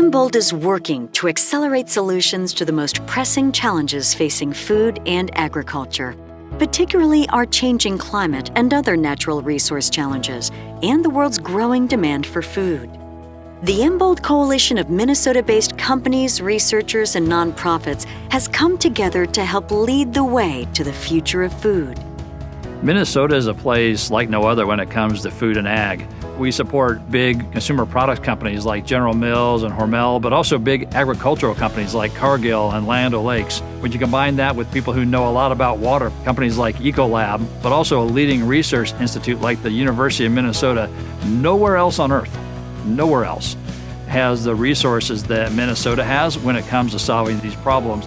Embold is working to accelerate solutions to the most pressing challenges facing food and agriculture, particularly our changing climate and other natural resource challenges, and the world's growing demand for food. The Invo Coalition of Minnesota-based companies, researchers, and nonprofits has come together to help lead the way to the future of food. Minnesota is a place like no other when it comes to food and ag. We support big consumer products companies like General Mills and Hormel, but also big agricultural companies like Cargill and Land O'Lakes. When you combine that with people who know a lot about water, companies like Ecolab, but also a leading research institute like the University of Minnesota, nowhere else on earth, nowhere else has the resources that Minnesota has when it comes to solving these problems.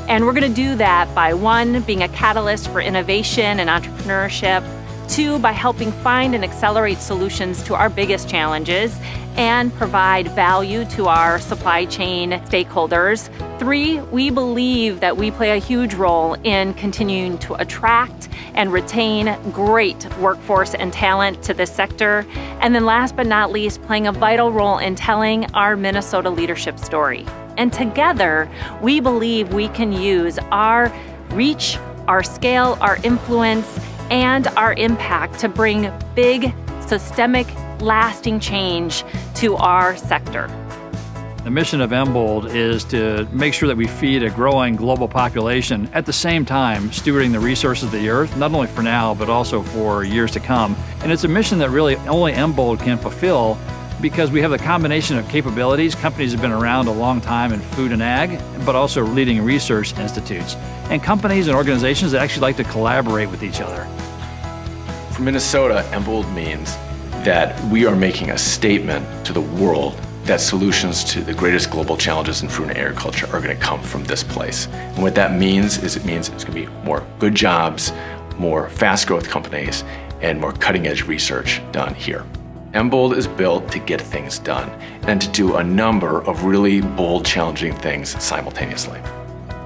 And we're going to do that by, one, being a catalyst for innovation and entrepreneurship, two, by helping find and accelerate solutions to our biggest challenges and provide value to our supply chain stakeholders. Three, we believe that we play a huge role in continuing to attract and retain great workforce and talent to this sector. And then last but not least, playing a vital role in telling our Minnesota leadership story. And together, we believe we can use our reach, our scale, our influence, and our impact to bring big, systemic, lasting change to our sector. The mission of Embold is to make sure that we feed a growing global population, at the same time stewarding the resources of the earth, not only for now, but also for years to come. And it's a mission that really only Embold can fulfill because we have a combination of capabilities. Companies have been around a long time in food and ag, but also leading research institutes, and companies and organizations that actually like to collaborate with each other. For Minnesota, Embold means that we are making a statement to the world that solutions to the greatest global challenges in food and agriculture are going to come from this place. And what that means is it means it's going to be more good jobs, more fast growth companies, and more cutting edge research done here. Embold is built to get things done and to do a number of really bold, challenging things simultaneously.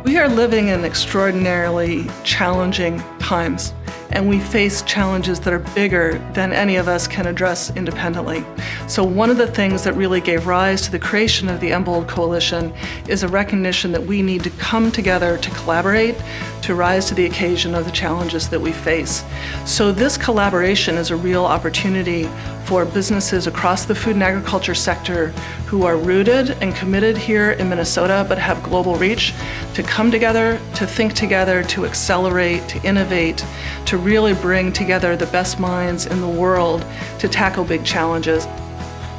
We are living in extraordinarily challenging times, and we face challenges that are bigger than any of us can address independently. So one of the things that really gave rise to the creation of the MBOLD Coalition is a recognition that we need to come together to collaborate, to rise to the occasion of the challenges that we face. So this collaboration is a real opportunity for businesses across the food and agriculture sector who are rooted and committed here in Minnesota but have global reach to come together, to think together, to accelerate, to innovate, to really bring together the best minds in the world to tackle big challenges.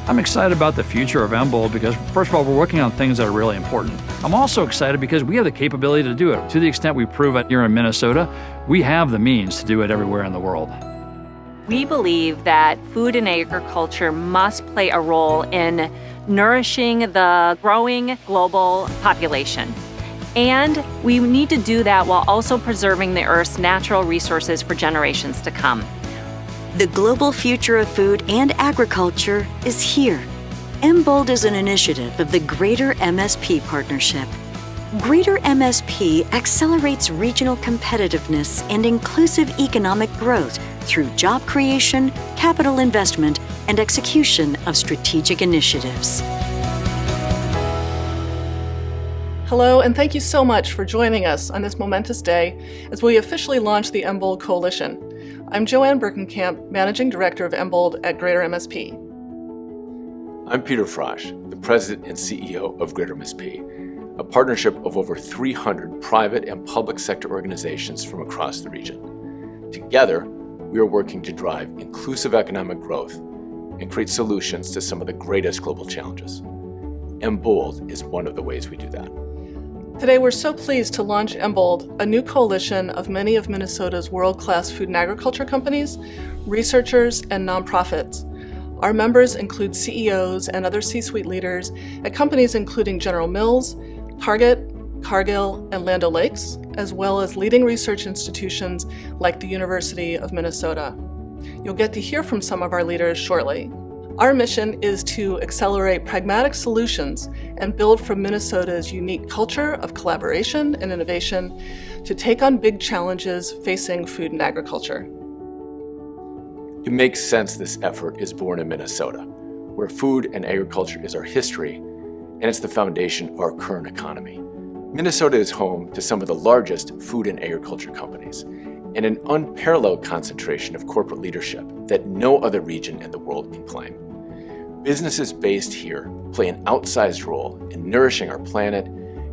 I'm excited about the future of Embold because, first of all, we're working on things that are really important. I'm also excited because we have the capability to do it. To the extent we prove it here in Minnesota, we have the means to do it everywhere in the world. We believe that food and agriculture must play a role in nourishing the growing global population. And we need to do that while also preserving the Earth's natural resources for generations to come. The global future of food and agriculture is here. Embold is an initiative of the Greater MSP Partnership. Greater MSP accelerates regional competitiveness and inclusive economic growth through job creation, capital investment, and execution of strategic initiatives. Hello, and thank you so much for joining us on this momentous day as we officially launch the MBOLD Coalition. I'm Joanne Birkenkamp, Managing Director of Embold at Greater MSP. I'm Peter Frosch, the President and CEO of Greater MSP, a partnership of over 300 private and public sector organizations from across the region. Together, we are working to drive inclusive economic growth and create solutions to some of the greatest global challenges. Embold is one of the ways we do that. Today, we're so pleased to launch Embold, a new coalition of many of Minnesota's world-class food and agriculture companies, researchers, and nonprofits. Our members include CEOs and other C-suite leaders at companies including General Mills, Target, Cargill, and Land O'Lakes, as well as leading research institutions like the University of Minnesota. You'll get to hear from some of our leaders shortly. Our mission is to accelerate pragmatic solutions and build from Minnesota's unique culture of collaboration and innovation to take on big challenges facing food and agriculture. It makes sense this effort is born in Minnesota, where food and agriculture is our history and it's the foundation of our current economy. Minnesota is home to some of the largest food and agriculture companies and an unparalleled concentration of corporate leadership that no other region in the world can claim. Businesses based here play an outsized role in nourishing our planet,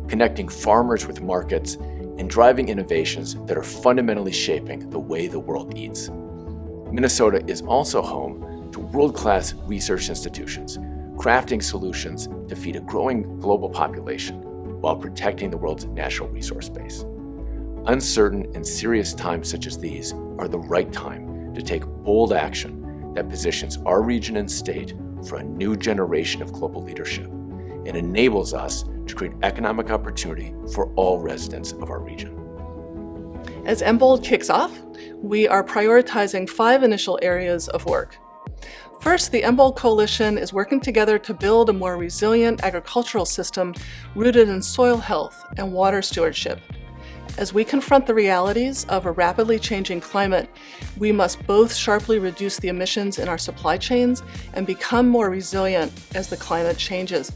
connecting farmers with markets, and driving innovations that are fundamentally shaping the way the world eats. Minnesota is also home to world-class research institutions, crafting solutions to feed a growing global population while protecting the world's natural resource base. Uncertain and serious times such as these are the right time to take bold action that positions our region and state for a new generation of global leadership and enables us to create economic opportunity for all residents of our region. As Embold kicks off, we are prioritizing 5 initial areas of work. First, the Invo Coalition is working together to build a more resilient agricultural system rooted in soil health and water stewardship. As we confront the realities of a rapidly changing climate, we must both sharply reduce the emissions in our supply chains and become more resilient as the climate changes.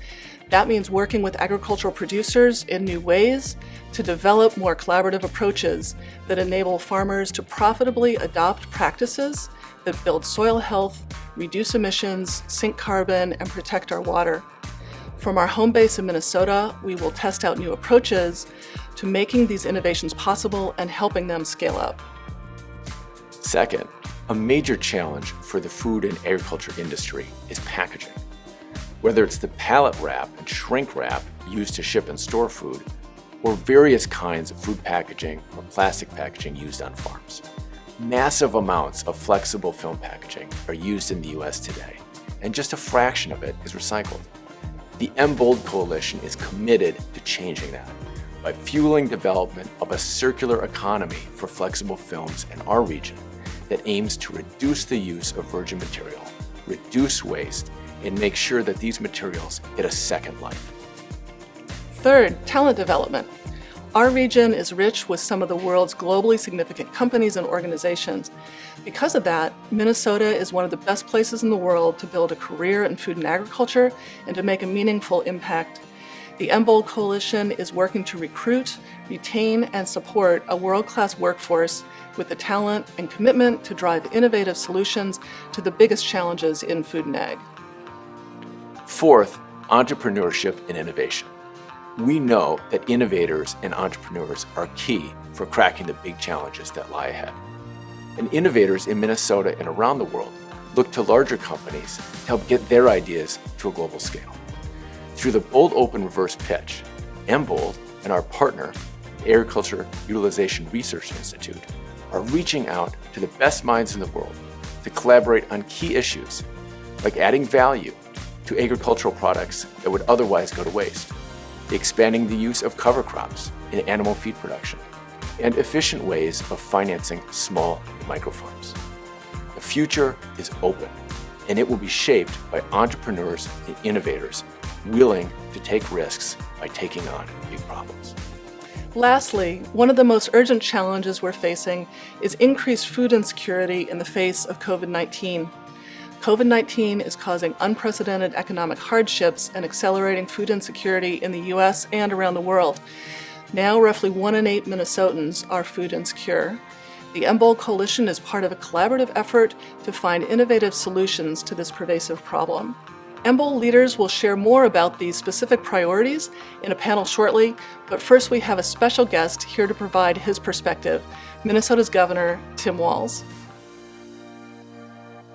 That means working with agricultural producers in new ways to develop more collaborative approaches that enable farmers to profitably adopt practices that build soil health, reduce emissions, sink carbon, and protect our water. From our home base in Minnesota, we will test out new approaches to making these innovations possible and helping them scale up. Second, a major challenge for the food and agriculture industry is packaging. Whether it's the pallet wrap and shrink wrap used to ship and store food, or various kinds of food packaging or plastic packaging used on farms. Massive amounts of flexible film packaging are used in the US today, and just a fraction of it is recycled. The MBOLD Coalition is committed to changing that by fueling development of a circular economy for flexible films in our region that aims to reduce the use of virgin material, reduce waste, and make sure that these materials get a second life. Third, talent development. Our region is rich with some of the world's globally significant companies and organizations. Because of that, Minnesota is one of the best places in the world to build a career in food and agriculture and to make a meaningful impact. The MBOLD Coalition is working to recruit, retain, and support a world-class workforce with the talent and commitment to drive innovative solutions to the biggest challenges in food and ag. Fourth, entrepreneurship and innovation. We know that innovators and entrepreneurs are key for cracking the big challenges that lie ahead. And innovators in Minnesota and around the world look to larger companies to help get their ideas to a global scale. Through the Bold Open Reverse Pitch, Embold and our partner, the Agriculture Utilization Research Institute, are reaching out to the best minds in the world to collaborate on key issues like adding value to agricultural products that would otherwise go to waste, expanding the use of cover crops in animal feed production, and efficient ways of financing small micro farms. The future is open, and it will be shaped by entrepreneurs and innovators willing to take risks by taking on big problems. Lastly, one of the most urgent challenges we're facing is increased food insecurity in the face of COVID-19. COVID-19 is causing unprecedented economic hardships and accelerating food insecurity in the US and around the world. Now, roughly 1 in 8 Minnesotans are food insecure. The MBOLD Coalition is part of a collaborative effort to find innovative solutions to this pervasive problem. MBOLD leaders will share more about these specific priorities in a panel shortly, but first we have a special guest here to provide his perspective, Minnesota's Governor Tim Walz.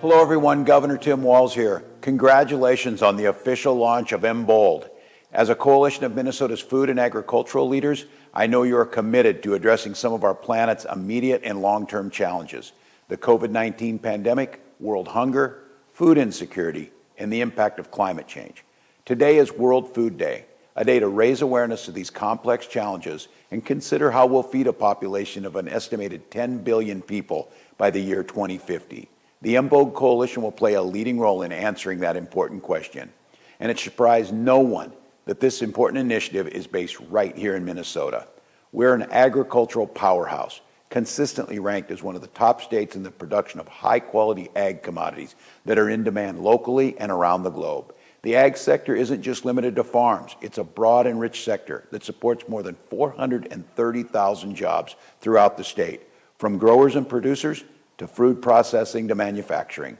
Hello everyone, Governor Tim Walz here. Congratulations on the official launch of MBOLD. As a coalition of Minnesota's food and agricultural leaders, I know you are committed to addressing some of our planet's immediate and long-term challenges: the COVID-19 pandemic, world hunger, food insecurity, and the impact of climate change. Today is World Food Day, a day to raise awareness of these complex challenges and consider how we'll feed a population of an estimated 10 billion people by the year 2050. The MBOLD Coalition will play a leading role in answering that important question. And it should surprise no one that this important initiative is based right here in Minnesota. We're an agricultural powerhouse, consistently ranked as one of the top states in the production of high-quality ag commodities that are in demand locally and around the globe. The ag sector isn't just limited to farms. It's a broad and rich sector that supports more than 430,000 jobs throughout the state, from growers and producers to food processing to manufacturing.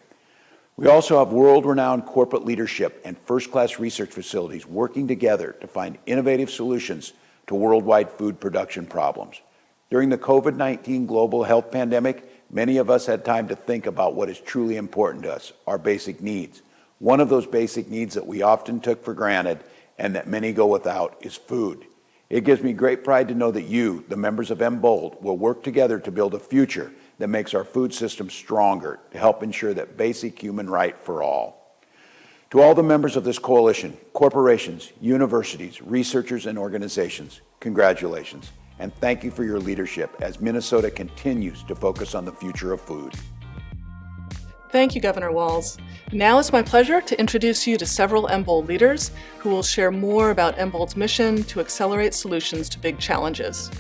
We also have world-renowned corporate leadership and first-class research facilities working together to find innovative solutions to worldwide food production problems. During the COVID-19 global health pandemic, many of us had time to think about what is truly important to us, our basic needs. One of those basic needs that we often took for granted and that many go without is food. It gives me great pride to know that you, the members of Embold, will work together to build a future that makes our food system stronger to help ensure that basic human right for all. To all the members of this coalition, corporations, universities, researchers, and organizations, congratulations, and thank you for your leadership as Minnesota continues to focus on the future of food. Thank you, Governor Walz. Now it's my pleasure to introduce you to several Embold leaders who will share more about Embold's mission to accelerate solutions to big challenges.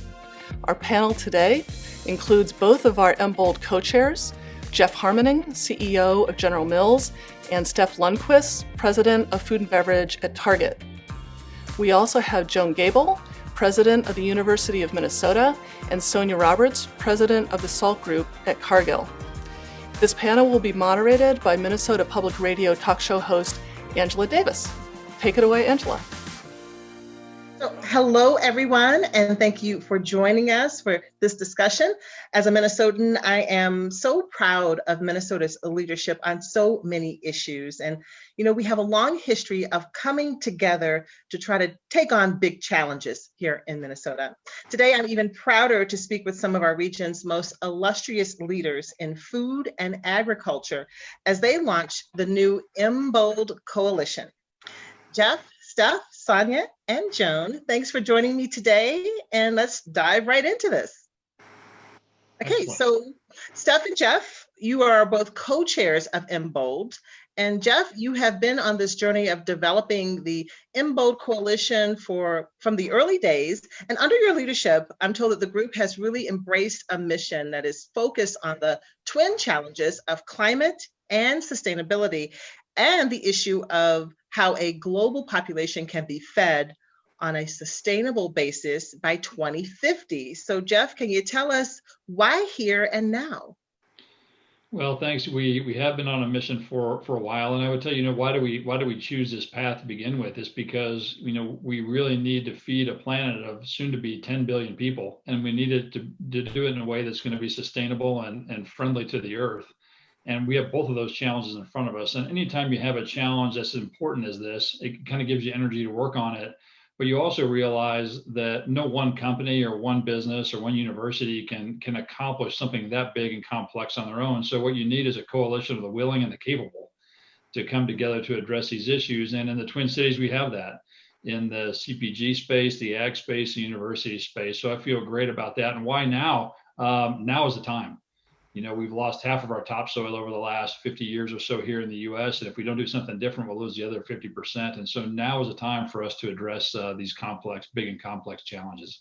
Our panel today includes both of our Embold co-chairs, Jeff Harmening, CEO of General Mills, and Steph Lundquist, President of Food and Beverage at Target. We also have Joan Gable, President of the University of Minnesota, and Sonia Roberts, President of the SALT Group at Cargill. This panel will be moderated by Minnesota Public Radio talk show host Angela Davis. Take it away, Angela. So, hello, everyone, and thank you for joining us for this discussion. As a Minnesotan, I am so proud of Minnesota's leadership on so many issues. And, we have a long history of coming together to try to take on big challenges here in Minnesota. Today, I'm even prouder to speak with some of our region's most illustrious leaders in food and agriculture as they launch the new MBOLD Coalition. Jeff, Steph, Sonia, and Joan, thanks for joining me today, and let's dive right into this. Okay, so Steph and Jeff, you are both co-chairs of MBOLD, and Jeff, you have been on this journey of developing the MBOLD Coalition from the early days, and under your leadership, I'm told that the group has really embraced a mission that is focused on the twin challenges of climate and sustainability, and the issue of how a global population can be fed on a sustainable basis by 2050. So Jeff, can you tell us why here and now? Well, thanks. We have been on a mission for a while, and I would tell you, why do we choose this path to begin with? It's because we really need to feed a planet of soon to be 10 billion people, and we needed to do it in a way that's going to be sustainable and friendly to the earth. And we have both of those challenges in front of us. And anytime you have a challenge that's as important as this, it kind of gives you energy to work on it. But you also realize that no one company or one business or one university can accomplish something that big and complex on their own. So what you need is a coalition of the willing and the capable to come together to address these issues. And in the Twin Cities, we have that in the CPG space, the ag space, the university space. So I feel great about that. And why now? Now is the time. We've lost half of our topsoil over the last 50 years or so here in the US. And if we don't do something different, we'll lose the other 50%. And so now is the time for us to address these big and complex challenges.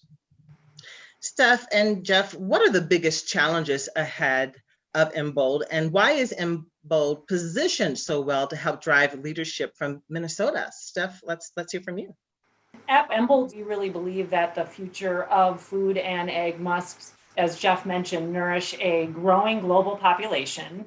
Steph and Jeff, what are the biggest challenges ahead of Embold, and why is Embold positioned so well to help drive leadership from Minnesota? Steph, let's hear from you. At Embold, we really believe that the future of food and ag must, as Jeff mentioned, nourish a growing global population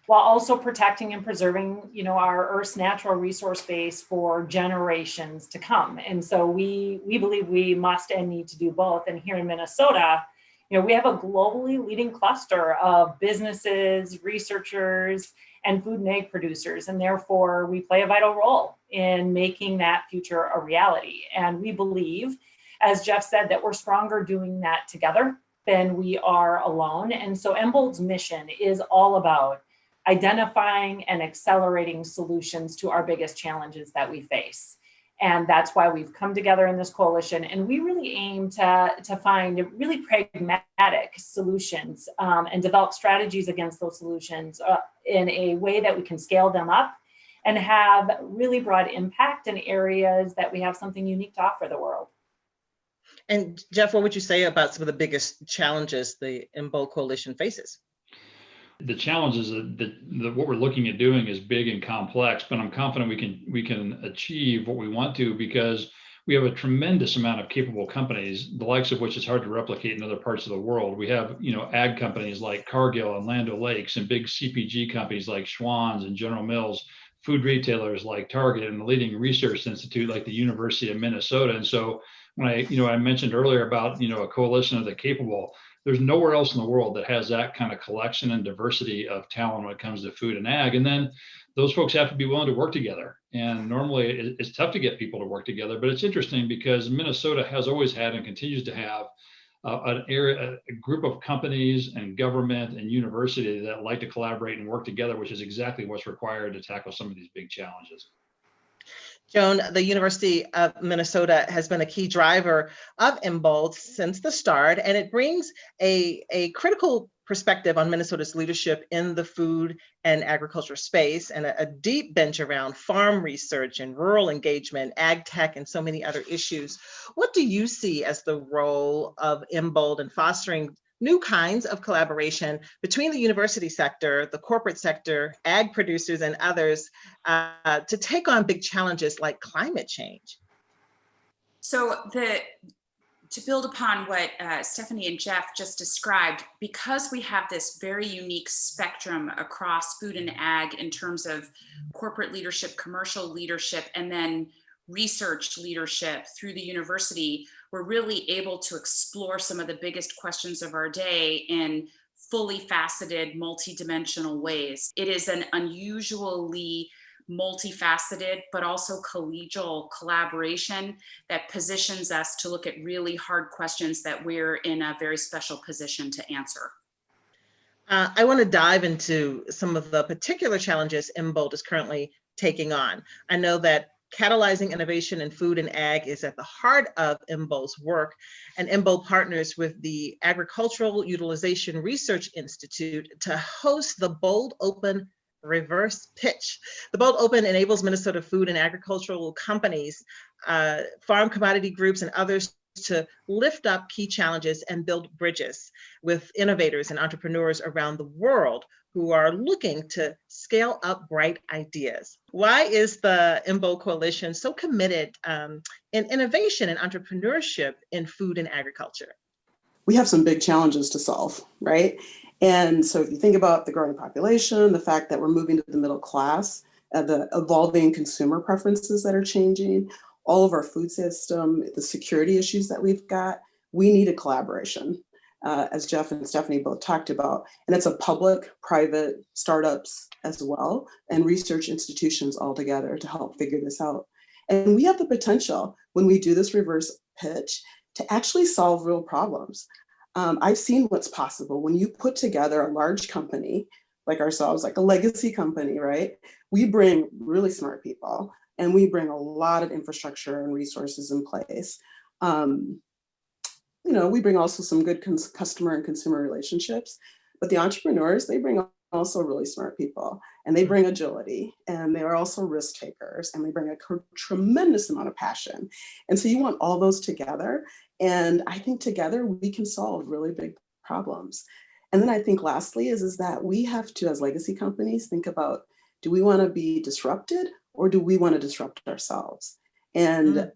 while also protecting and preserving, our Earth's natural resource base for generations to come. And so we believe we must and need to do both. And here in Minnesota, we have a globally leading cluster of businesses, researchers, and food and ag producers. And therefore, we play a vital role in making that future a reality. And we believe, as Jeff said, that we're stronger doing that together than we are alone. And so Embold's mission is all about identifying and accelerating solutions to our biggest challenges that we face. And that's why we've come together in this coalition. And we really aim to find really pragmatic solutions and develop strategies against those solutions in a way that we can scale them up and have really broad impact in areas that we have something unique to offer the world. And Jeff, what would you say about some of the biggest challenges the Invo Coalition faces? The challenge is that what we're looking at doing is big and complex, but I'm confident we can achieve what we want to, because we have a tremendous amount of capable companies, the likes of which is hard to replicate in other parts of the world. We have, ag companies like Cargill and Land O'Lakes, and big CPG companies like Schwann's and General Mills, food retailers like Target, and the leading research institute like the University of Minnesota. And so when I mentioned earlier about, a coalition of the capable, there's nowhere else in the world that has that kind of collection and diversity of talent when it comes to food and ag. And then those folks have to be willing to work together. And normally it's tough to get people to work together, but it's interesting because Minnesota has always had and continues to have a group of companies and government and university that like to collaborate and work together, which is exactly what's required to tackle some of these big challenges. Joan, the University of Minnesota has been a key driver of Embold since the start, and it brings a critical perspective on Minnesota's leadership in the food and agriculture space, and a deep bench around farm research and rural engagement, ag tech, and so many other issues. What do you see as the role of Embold in fostering new kinds of collaboration between the university sector, the corporate sector, ag producers, and others to take on big challenges like climate change? So to build upon what Stephanie and Jeff just described, because we have this very unique spectrum across food and ag in terms of corporate leadership, commercial leadership, and then research leadership through the university, we're really able to explore some of the biggest questions of our day in fully faceted, multidimensional ways. It is an unusually multifaceted, but also collegial collaboration that positions us to look at really hard questions that we're in a very special position to answer. I want to dive into some of the particular challenges Embold is currently taking on. I know that catalyzing innovation in food and ag is at the heart of Embold's work, and Embold partners with the Agricultural Utilization Research Institute to host the Bold Open Reverse Pitch. The Bold Open enables Minnesota food and agricultural companies, farm commodity groups, and others to lift up key challenges and build bridges with innovators and entrepreneurs around the world who are looking to scale up bright ideas. Why is the MBOLD Coalition so committed in innovation and entrepreneurship in food and agriculture? We have some big challenges to solve, right? And so if you think about the growing population, the fact that we're moving to the middle class, the evolving consumer preferences that are changing, all of our food system, the security issues that we've got, we need a collaboration, as Jeff and Stephanie both talked about. And it's a public, private, startups as well, and research institutions all together to help figure this out. And we have the potential, when we do this reverse pitch, to actually solve real problems. I've seen what's possible when you put together a large company like ourselves, like a legacy company, right? We bring really smart people, and we bring a lot of infrastructure and resources in place. We bring also some good customer and consumer relationships, but the entrepreneurs, they bring also really smart people, and they bring agility, and they are also risk takers, and they bring a tremendous amount of passion. And so you want all those together. And I think together we can solve really big problems. And then I think lastly is that we have to, as legacy companies, think about, do we want to be disrupted, or do we want to disrupt ourselves? And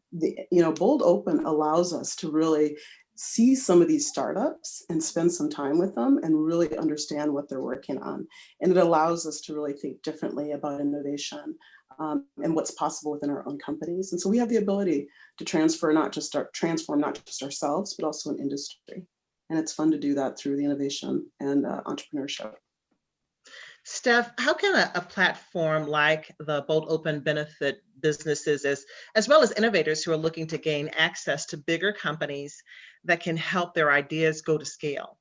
Bold Open allows us to really see some of these startups and spend some time with them and really understand what they're working on. And it allows us to really think differently about innovation and what's possible within our own companies. And so we have the ability to transform not just ourselves, but also an industry. And it's fun to do that through the innovation and entrepreneurship. Steph, how can a platform like the Bold Open benefit businesses as well as innovators who are looking to gain access to bigger companies that can help their ideas go to scale?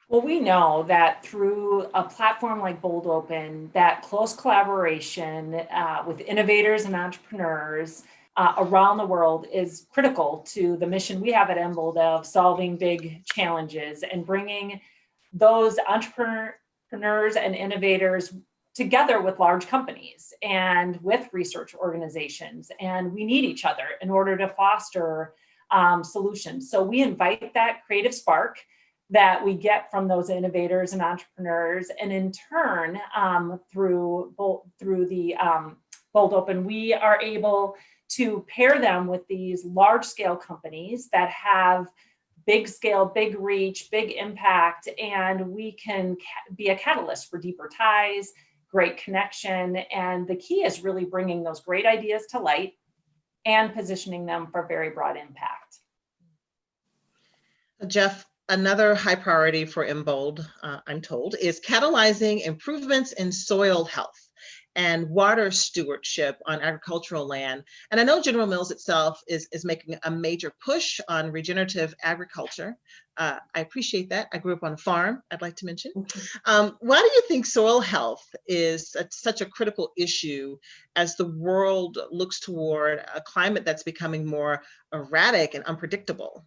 Well, we know that through a platform like Bold Open, that close collaboration with innovators and entrepreneurs around the world is critical to the mission we have at Embold of solving big challenges and bringing those entrepreneurs and innovators together with large companies and with research organizations. And we need each other in order to foster solutions. So we invite that creative spark that we get from those innovators and entrepreneurs. And in turn, through the Bold Open, we are able to pair them with these large scale companies that have big scale, big reach, big impact, and we can be a catalyst for deeper ties, great connection. And the key is really bringing those great ideas to light and positioning them for very broad impact. Jeff, another high priority for Embold, I'm told, is catalyzing improvements in soil health and water stewardship on agricultural land. And I know General Mills itself is making a major push on regenerative agriculture. I appreciate that. I grew up on a farm, I'd like to mention. Why do you think soil health is such a critical issue as the world looks toward a climate that's becoming more erratic and unpredictable?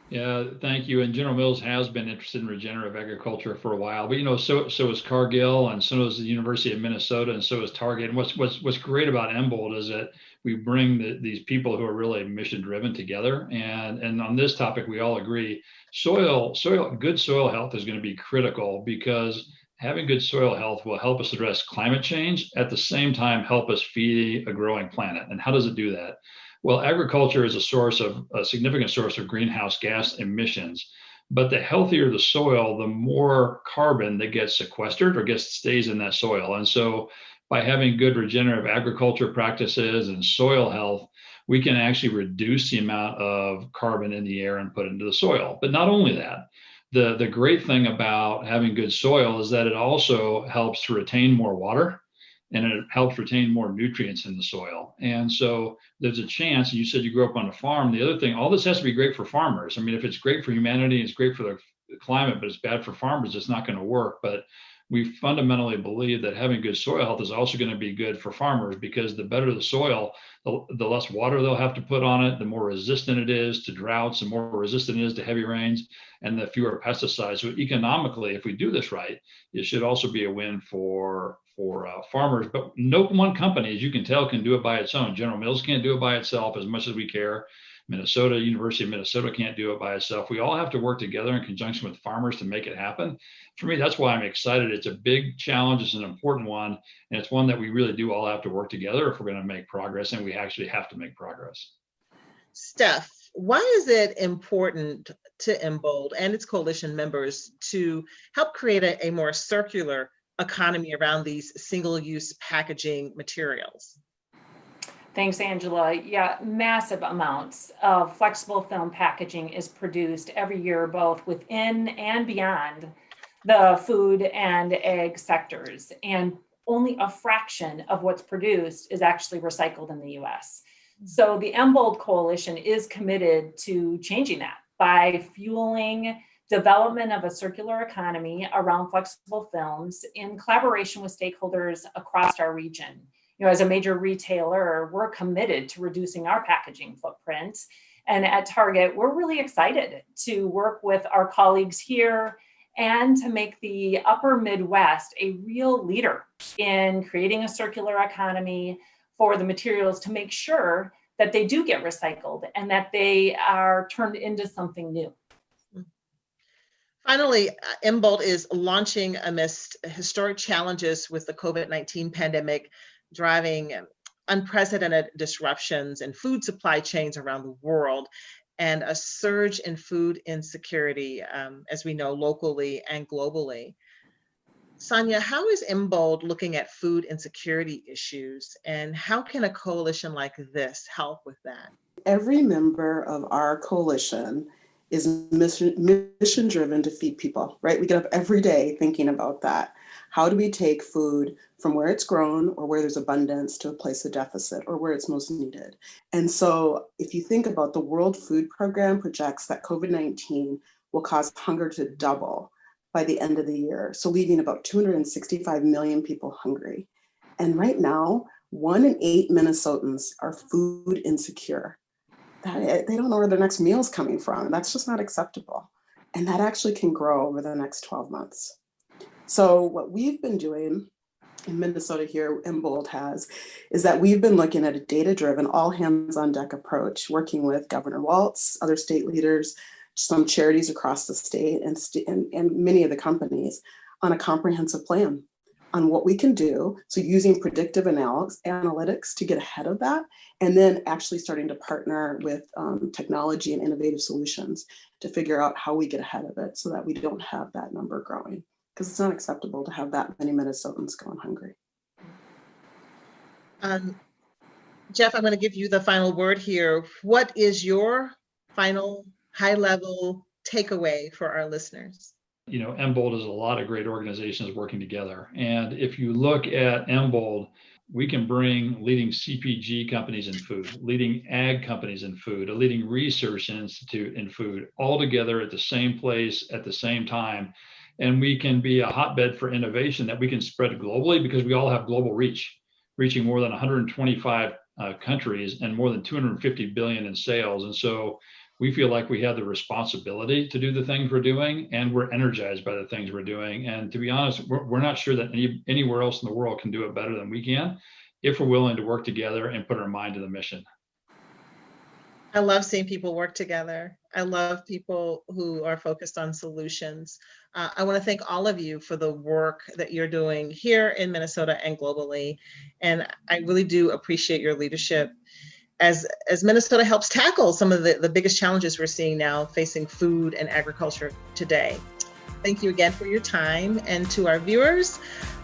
Yeah, thank you. And General Mills has been interested in regenerative agriculture for a while, but so is Cargill, and so is the University of Minnesota, and so is Target. And what's great about Embold is that we bring these people who are really mission driven together. And on this topic, we all agree, good soil health is going to be critical, because having good soil health will help us address climate change, at the same time help us feed a growing planet. And how does it do that? Well, agriculture is a significant source of greenhouse gas emissions, but the healthier the soil, the more carbon that gets sequestered or stays in that soil. And so by having good regenerative agriculture practices and soil health, we can actually reduce the amount of carbon in the air and put into the soil. But not only that, the great thing about having good soil is that it also helps to retain more water, and it helps retain more nutrients in the soil. And so there's a chance, and you said you grew up on a farm. The other thing, all this has to be great for farmers. I mean, if it's great for humanity, it's great for the climate, but it's bad for farmers, it's not going to work. But we fundamentally believe that having good soil health is also going to be good for farmers, because the better the soil, the less water they'll have to put on it, the more resistant it is to droughts, the more resistant it is to heavy rains, and the fewer pesticides. So economically, if we do this right, it should also be a win for farmers. But no one company, as you can tell, can do it by its own. General Mills can't do it by itself as much as we care. University of Minnesota can't do it by itself. We all have to work together in conjunction with farmers to make it happen. For me, that's why I'm excited. It's a big challenge. It's an important one. And it's one that we really do all have to work together if we're going to make progress. And we actually have to make progress. Steph, why is it important to Embold and its coalition members to help create a more circular economy around these single-use packaging materials? Thanks, Angela. Yeah, massive amounts of flexible film packaging is produced every year, both within and beyond the food and ag sectors. And only a fraction of what's produced is actually recycled in the US. So the MBOLD Coalition is committed to changing that by fueling development of a circular economy around flexible films in collaboration with stakeholders across our region. As a major retailer, we're committed to reducing our packaging footprint. And at Target, we're really excited to work with our colleagues here and to make the upper Midwest a real leader in creating a circular economy for the materials, to make sure that they do get recycled and that they are turned into something new. Finally, Embold is launching amidst historic challenges with the COVID-19 pandemic, driving unprecedented disruptions in food supply chains around the world, and a surge in food insecurity, as we know, locally and globally. Sonia, how is Embold looking at food insecurity issues, and how can a coalition like this help with that? Every member of our coalition is mission driven to feed people, right? We get up every day thinking about that. How do we take food from where it's grown or where there's abundance to a place of deficit or where it's most needed? And so if you think about the World Food Program projects that COVID-19 will cause hunger to double by the end of the year, so leaving about 265 million people hungry. And right now, 1 in 8 Minnesotans are food insecure. They don't know where their next meal is coming from. That's just not acceptable. And that actually can grow over the next 12 months. So what we've been doing in Minnesota here, Embold has, is that we've been looking at a data-driven, all hands on deck approach, working with Governor Walz, other state leaders, some charities across the state and many of the companies on a comprehensive plan on what we can do. So using predictive analytics to get ahead of that, and then actually starting to partner with technology and innovative solutions to figure out how we get ahead of it so that we don't have that number growing, because it's not acceptable to have that many Minnesotans going hungry. Jeff, I'm going to give you the final word here. What is your final high-level takeaway for our listeners? You know, Embold is a lot of great organizations working together. And if you look at Embold, we can bring leading CPG companies in food, leading ag companies in food, a leading research institute in food, all together at the same place at the same time. And we can be a hotbed for innovation that we can spread globally, because we all have global reach, reaching more than 125 countries and more than 250 billion in sales. And so we feel like we have the responsibility to do the things we're doing, and we're energized by the things we're doing. And to be honest, we're not sure that anywhere else in the world can do it better than we can, if we're willing to work together and put our mind to the mission. I love seeing people work together. I love people who are focused on solutions. I want to thank all of you for the work that you're doing here in Minnesota and globally. And I really do appreciate your leadership as Minnesota helps tackle some of the biggest challenges we're seeing now facing food and agriculture today. Thank you again for your time. And to our viewers,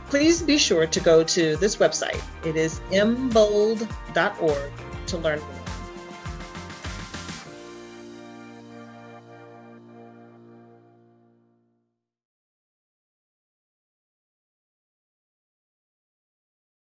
please be sure to go to this website. It is MBOLD.org to learn more.